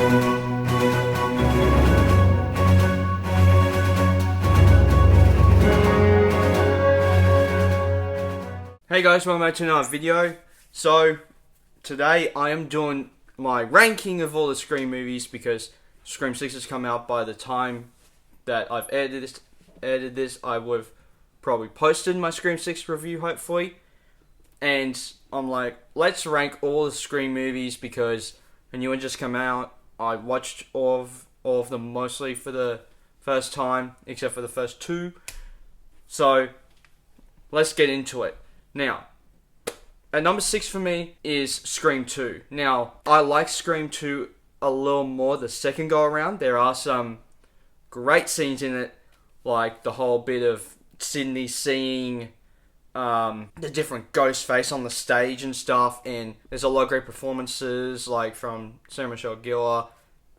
Hey guys, welcome back to another video. So, today I am doing my ranking of all the Scream movies because Scream 6 has come out. By the time that I've edited this, I would have probably posted my Scream 6 review, hopefully. And I'm like, let's rank all the Scream movies because a new one just come out. I watched all of them mostly for the first time, except for the first two. So, let's get into it. Now, at number 6 for me is Scream 2. Now, I like Scream 2 a little more the second go around. There are some great scenes in it, like the whole bit of Sidney seeing the different ghost face on the stage and stuff, and there's a lot of great performances, like from Sarah Michelle Gellar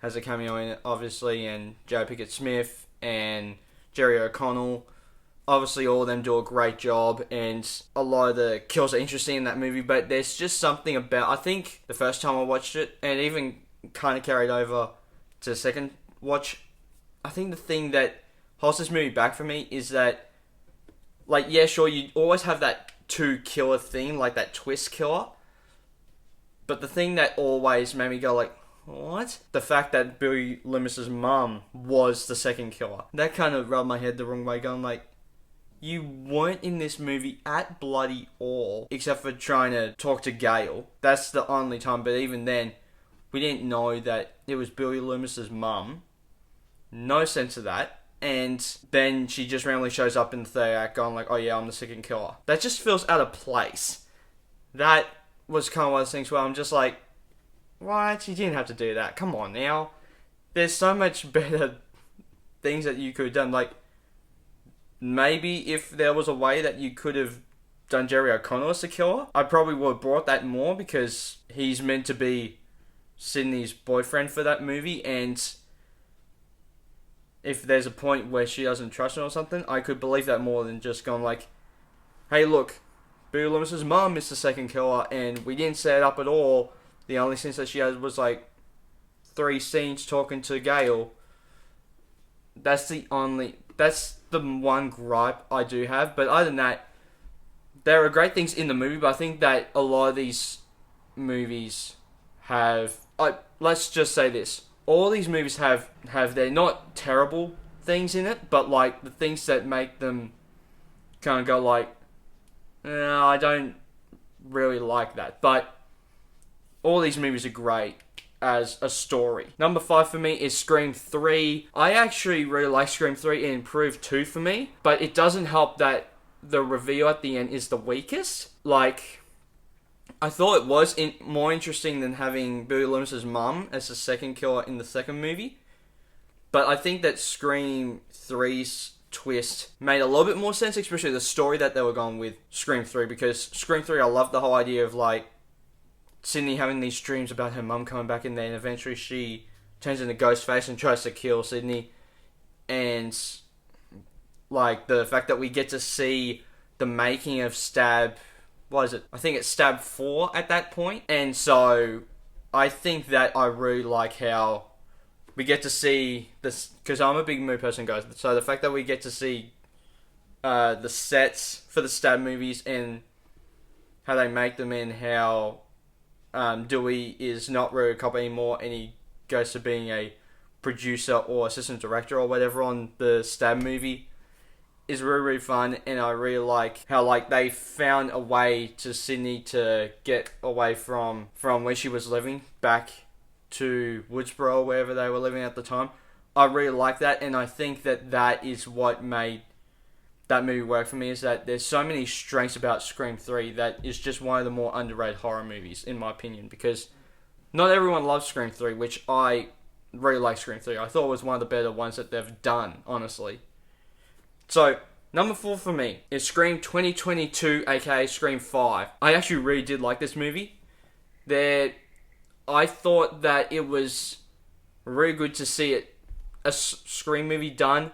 has a cameo in it, obviously, and Jada Pinkett Smith and Jerry O'Connell. Obviously, all of them do a great job, and a lot of the kills are interesting in that movie, but there's just something about, I think, the first time I watched it, and even kind of carried over to the second watch, I think the thing that holds this movie back for me is that, like, yeah, sure, you always have that two-killer thing, like that twist killer, but the thing that always made me go, like, what? The fact that Billy Loomis's mum was the second killer. That kind of rubbed my head the wrong way, going, like, you weren't in this movie at bloody all, except for trying to talk to Gale. That's the only time, but even then, we didn't know that it was Billy Loomis's mum. No sense of that. And then she just randomly shows up in the third act going like, oh yeah, I'm the second killer. That just feels out of place. That was kind of one of those things where I'm just like, what? You didn't have to do that. Come on now. There's so much better things that you could have done. Like, maybe if there was a way that you could have done Jerry O'Connell as the killer, I probably would have brought that more because he's meant to be Sidney's boyfriend for that movie, and if there's a point where she doesn't trust him or something, I could believe that more than just going like, hey look, Billy Loomis's mum is the second killer and we didn't set it up at all. The only sense that she had was like 3 scenes talking to Gale. That's the one gripe I do have, but other than that, there are great things in the movie, but I think that a lot of these movies have, let's just say this, all these movies have they're not terrible things in it, but like the things that make them kind of go like, no, I don't really like that, but all these movies are great as a story. Number 5 for me is Scream 3. I actually really like Scream 3. It improved 2 for me, but it doesn't help that the reveal at the end is the weakest. Like, I thought it was more interesting than having Billy Loomis's mum as the second killer in the second movie, but I think that Scream 3's twist made a little bit more sense, especially the story that they were going with Scream 3, because Scream 3, I love the whole idea of like Sidney having these dreams about her mum coming back in there, and eventually she turns into Ghostface and tries to kill Sidney. And like the fact that we get to see the making of Stab, what is it? I think it's Stab 4 at that point. And so I think that I really like how we get to see this, because I'm a big movie person, guys. So the fact that we get to see the sets for the Stab movies and how they make them, and how Dewey is not really a cop anymore, and he goes to being a producer or assistant director or whatever on the Stab movie, is really, really fun. And I really like how like they found a way to Sidney to get away from where she was living back to Woodsboro, wherever they were living at the time. I really like that, and I think that that is what made that movie work for me, is that there's so many strengths about Scream 3 that is just one of the more underrated horror movies, in my opinion, because not everyone loves Scream 3, which I really like Scream 3. I thought it was one of the better ones that they've done, honestly. So, number 4 for me is Scream 2022, aka Scream 5. I actually really did like this movie. I thought that it was really good to see a Scream movie done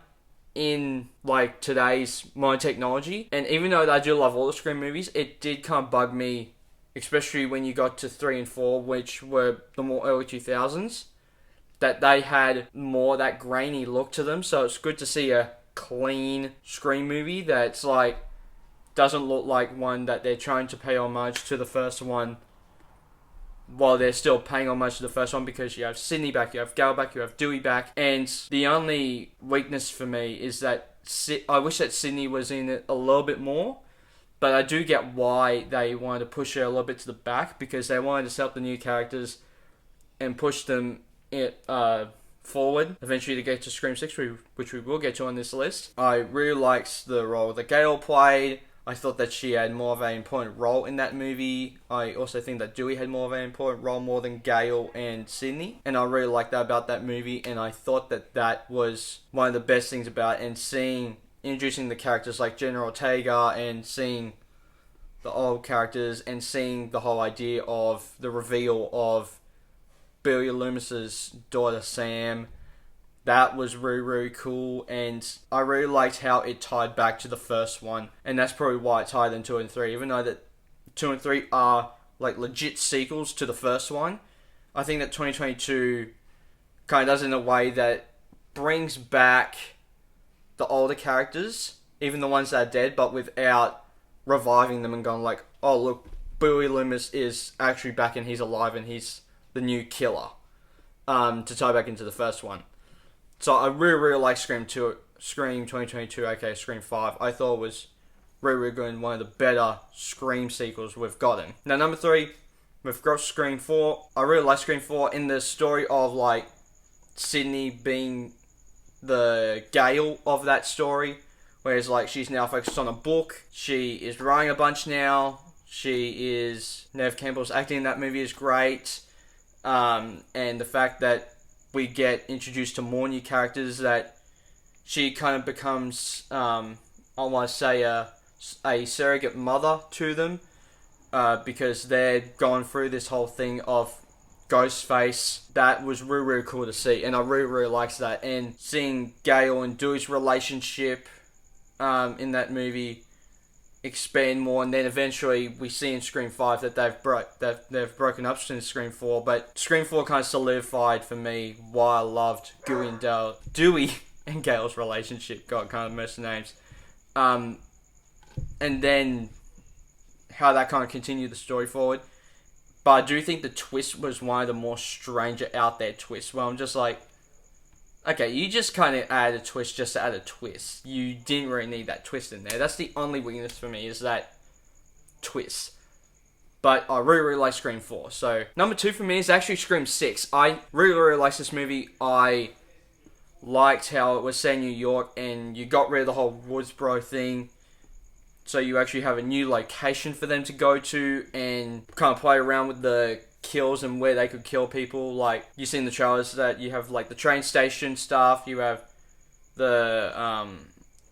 in like today's modern technology. And even though I do love all the Scream movies, it did kind of bug me, especially when you got to 3 and 4, which were the more early 2000s, that they had more that grainy look to them. So it's good to see a clean Scream movie that's like doesn't look like one that they're trying to pay homage to the first one while they're still paying homage to the first one, because you have Sidney back, you have Gale back, you have Dewey back, and the only weakness for me is that I wish that Sidney was in it a little bit more, but I do get why they wanted to push her a little bit to the back, because they wanted to set up the new characters and push them forward, eventually to get to Scream 6, which we will get to on this list. I really liked the role that Gale played. I thought that she had more of an important role in that movie. I also think that Dewey had more of an important role, more than Gale and Sidney. And I really liked that about that movie, and I thought that that was one of the best things about it. And introducing the characters like Jenna Ortega, and seeing the old characters, and seeing the whole idea of the reveal of Billy Loomis's daughter Sam, that was really, really cool, and I really liked how it tied back to the first one, and that's probably why it tied in 2 and 3, even though that 2 and 3 are like legit sequels to the first one. I think that 2022 kind of does it in a way that brings back the older characters, even the ones that are dead, but without reviving them and going like, oh look, Billy Loomis is actually back and he's alive and he's the new killer, to tie back into the first one. So I really, really like Scream 2022, aka Scream 5. I thought it was really, really good and one of the better Scream sequels we've gotten. Now, number 3, we've got Scream 4. I really like Scream 4 in the story of, like, Sidney being the Gale of that story. Whereas, like, she's now focused on a book. She is writing a bunch now. Neve Campbell's acting in that movie is great. And the fact that we get introduced to more new characters, that she kind of becomes, I want to say, a surrogate mother to them, because they're going through this whole thing of Ghostface. That was really, really cool to see, and I really, really liked that. And seeing Gale and Dewey's relationship in that movie expand more, and then eventually we see in Scream 5 that they've broken up since Scream 4, but Scream 4 kind of solidified for me why I loved Dewey and Gale's relationship. God, kind of messed the names. And then how that kind of continued the story forward. But I do think the twist was one of the more stranger out there twists, where I'm just like, okay, you just kind of add a twist just to add a twist. You didn't really need that twist in there. That's the only weakness for me, is that twist. But I really, really like Scream 4. So, number 2 for me is actually Scream 6. I really, really liked this movie. I liked how it was set in New York, and you got rid of the whole Woodsboro thing. So you actually have a new location for them to go to, and kind of play around with the kills and where they could kill people. Like, you see in the trailers that you have like the train station stuff, you have the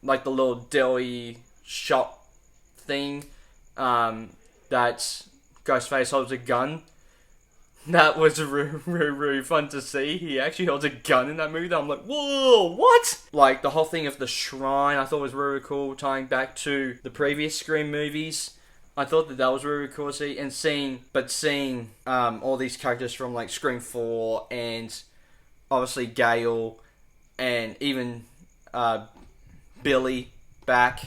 like the little deli shop thing, that Ghostface holds a gun. That was really, really, really fun to see. He actually holds a gun in that movie. I'm like, whoa, what? Like, the whole thing of the shrine, I thought was really, really cool, tying back to the previous Scream movies. I thought that was really, really cool to see, and seeing all these characters from like Scream 4, and obviously Gale, and even Billy back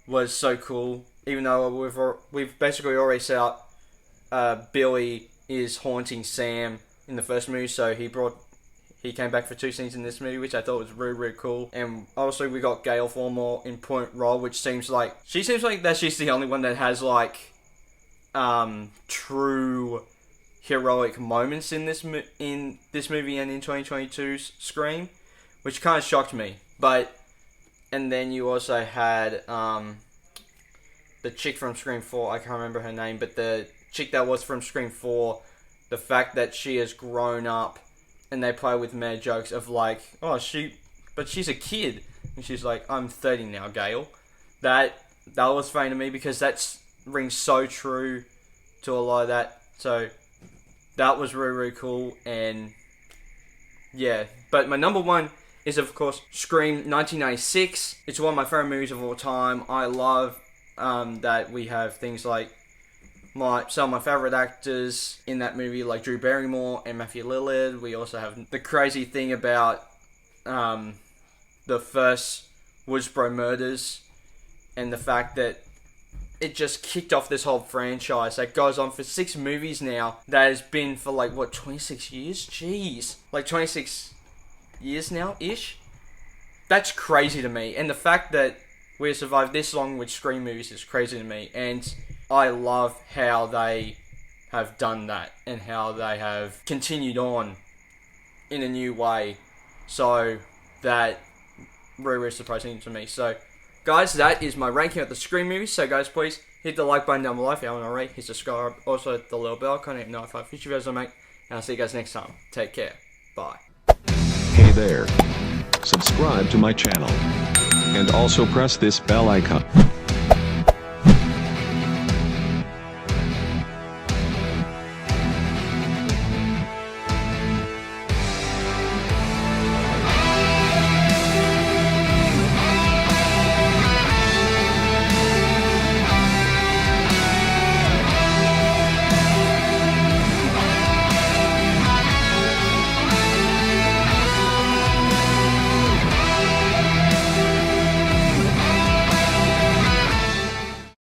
was so cool. Even though we've basically already set up Billy is haunting Sam in the first movie, so he came back for 2 scenes in this movie, which I thought was really, really cool. And obviously we got Gale for a more important role, which seems like she's the only one that has like true heroic moments in this movie and in 2022's Scream, which kind of shocked me. And then you also had the chick from Scream 4, I can't remember her name, but the chick that was from Scream 4, the fact that she has grown up, and they play with mad jokes of like, oh, but she's a kid, and she's like, I'm 30 now, Gale. That was funny to me, because that rings so true to a lot of that. So that was really, really cool, and yeah. But my number 1 is, of course, Scream 1996. It's one of my favorite movies of all time. I love that we have things like some of my favorite actors in that movie, like Drew Barrymore and Matthew Lillard. We also have the crazy thing about the first Woodsboro murders and the fact that it just kicked off this whole franchise that goes on for 6 movies now. That has been for 26 years? Jeez. 26 years now-ish? That's crazy to me. And the fact that we have survived this long with Scream movies is crazy to me. And I love how they have done that and how they have continued on in a new way. So that really surprising to me. So, guys, that is my ranking of the Scream movies. So, guys, please hit the like button down below if you haven't already. Hit subscribe. Also, hit the little bell. Kind of notify future videos I make. And I'll see you guys next time. Take care. Bye. Hey there. Subscribe to my channel. And also press this bell icon.